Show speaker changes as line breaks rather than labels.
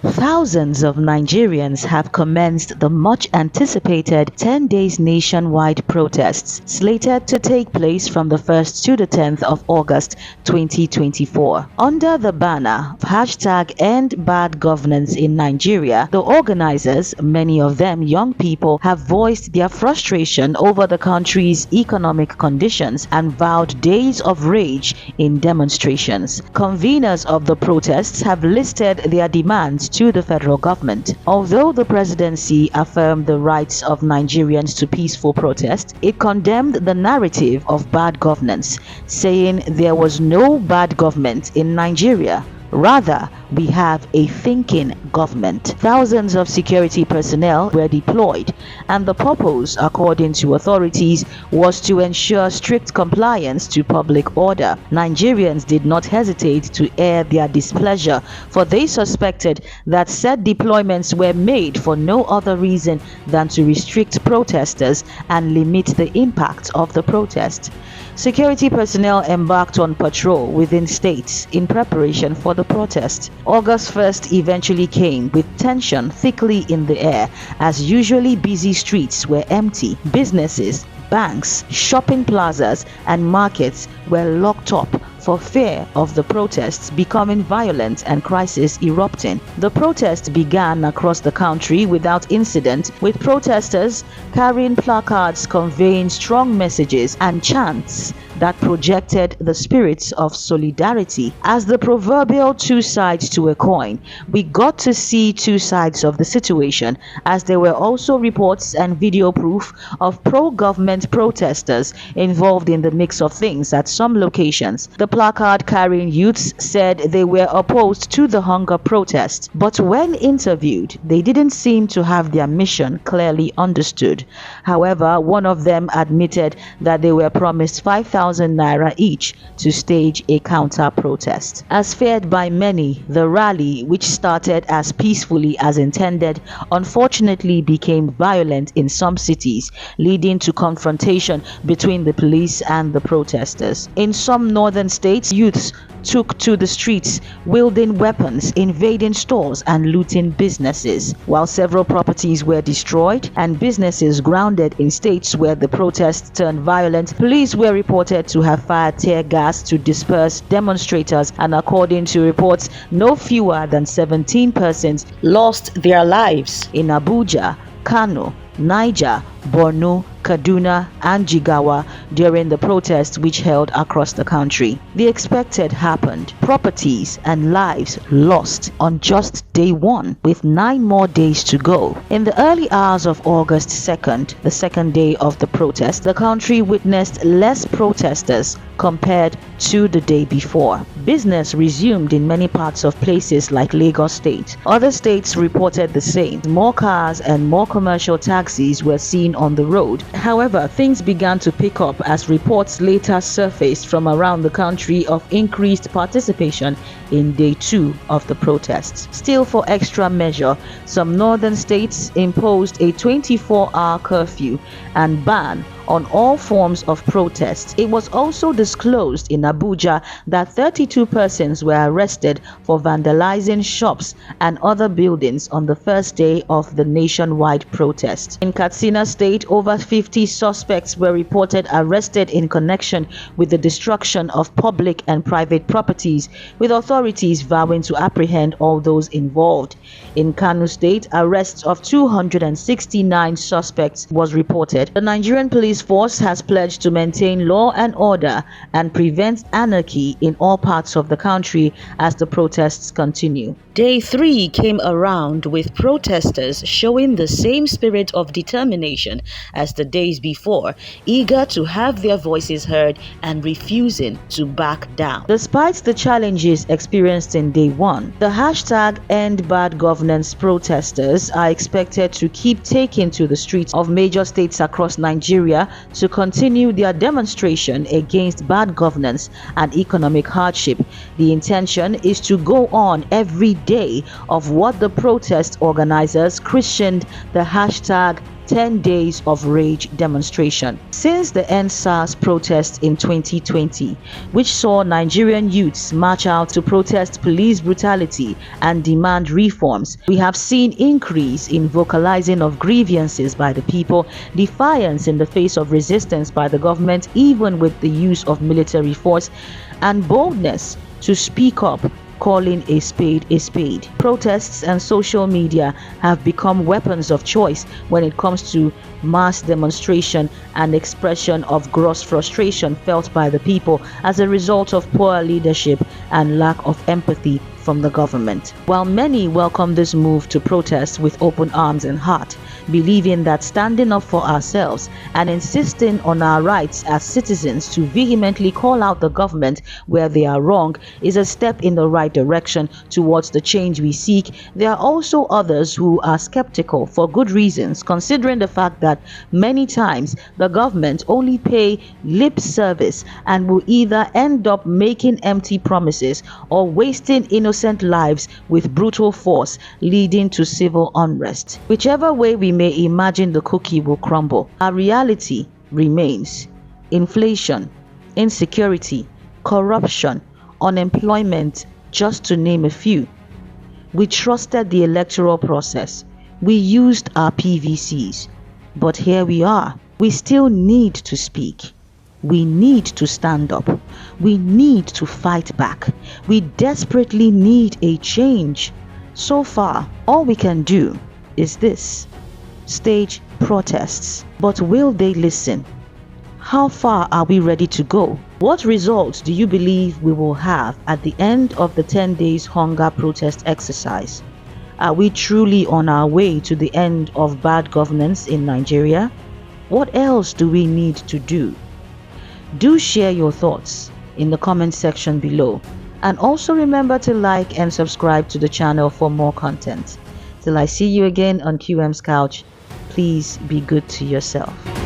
Thousands of Nigerians have commenced the much-anticipated 10 days nationwide protests slated to take place from the 1st to the 10th of August 2024. Under the banner of #End Bad Governance in Nigeria, the organizers, many of them young people, have voiced their frustration over the country's economic conditions and vowed days of rage in demonstrations. Conveners of the protests have listed their demands to the federal government. Although the presidency affirmed the rights of Nigerians to peaceful protest, it condemned the narrative of bad governance, saying there was no bad government in Nigeria. Rather, we have a thinking government. Thousands of security personnel were deployed, and the purpose, according to authorities, was to ensure strict compliance to public order. Nigerians did not hesitate to air their displeasure, for they suspected that said deployments were made for no other reason than to restrict protesters and limit the impact of the protest. Security personnel embarked on patrol within states in preparation for the protest. August 1st eventually came with tension thickly in the air, as usually busy streets were empty. Businesses, banks, shopping plazas, and markets were locked up for fear of the protests becoming violent and crisis erupting. The protest began across the country without incident, with protesters carrying placards conveying strong messages and chants that projected the spirits of solidarity. As the proverbial two sides to a coin, we got to see two sides of the situation, as there were also reports and video proof of pro-government protesters involved in the mix of things at some locations. The placard-carrying youths said they were opposed to the hunger protest, but when interviewed, they didn't seem to have their mission clearly understood. However, one of them admitted that they were promised 5,000 naira each to stage a counter-protest. As feared by many, the rally, which started as peacefully as intended, unfortunately became violent in some cities, leading to confrontation between the police and the protesters. In some northern states, youths took to the streets wielding weapons, invading stores and looting businesses, while several properties were destroyed and businesses grounded in states where the protests turned violent. Police were reported to have fired tear gas to disperse demonstrators, and according to reports, no fewer than 17 persons lost their lives in Abuja, Kano, Niger, Borno, Kaduna, and Jigawa during the protests which held across the country. The expected happened. Properties and lives lost on just day one, with 9 more days to go. In the early hours of August 2nd, the second day of the protest, the country witnessed less protesters compared to the day before. Business resumed in many parts of places like Lagos State. Other states reported the same. More cars and more commercial taxis were seen on the road. However, things began to pick up as reports later surfaced from around the country of increased participation in day 2 of the protests. Still, for extra measure, some northern states imposed a 24-hour curfew and ban on all forms of protest. It was also disclosed in Abuja that 32 persons were arrested for vandalizing shops and other buildings on the first day of the nationwide protest. In Katsina State, over 50 suspects were reported arrested in connection with the destruction of public and private properties, with authorities vowing to apprehend all those involved. In Kano State, arrests of 269 suspects was reported. The Nigerian police force has pledged to maintain law and order and prevent anarchy in all parts of the country as the protests continue. Day 3 came around with protesters showing the same spirit of determination as the days before, eager to have their voices heard and refusing to back down. Despite the challenges experienced in day 1, the #End Bad Governance protesters are expected to keep taking to the streets of major states across Nigeria to continue their demonstration against bad governance and economic hardship. The intention is to go on every day of what the protest organizers christened the 10 days of rage demonstration. Since the End SARS protests in 2020, which saw Nigerian youths march out to protest police brutality and demand reforms, we have seen increase in vocalizing of grievances by the people, defiance in the face of resistance by the government, even with the use of military force, and boldness to speak up, calling a spade a spade. Protests and social media have become weapons of choice when it comes to mass demonstration and expression of gross frustration felt by the people as a result of poor leadership and lack of empathy from the government. While many welcome this move to protest with open arms and heart, believing that standing up for ourselves and insisting on our rights as citizens to vehemently call out the government where they are wrong is a step in the right direction towards the change we seek, there are also others who are skeptical for good reasons, considering the fact that many times the government only pay lip service and will either end up making empty promises or wasting innocent lives with brutal force, leading to civil unrest. Whichever way we may imagine the cookie will crumble, our reality remains inflation, insecurity, corruption, unemployment, just to name a few. We trusted the electoral process. We used our PVCs. But here we are. We still need to speak. We need to stand up. We need to fight back. We desperately need a change. So far, all we can do is this: stage protests. But will they listen? How far are we ready to go? What results do you believe we will have at the end of the 10 days hunger protest exercise? Are we truly on our way to the end of bad governance in Nigeria? What else do we need to do? Do share your thoughts in the comment section below, and also remember to like and subscribe to the channel for more content. Till I see you again on QM's Couch, please be good to yourself.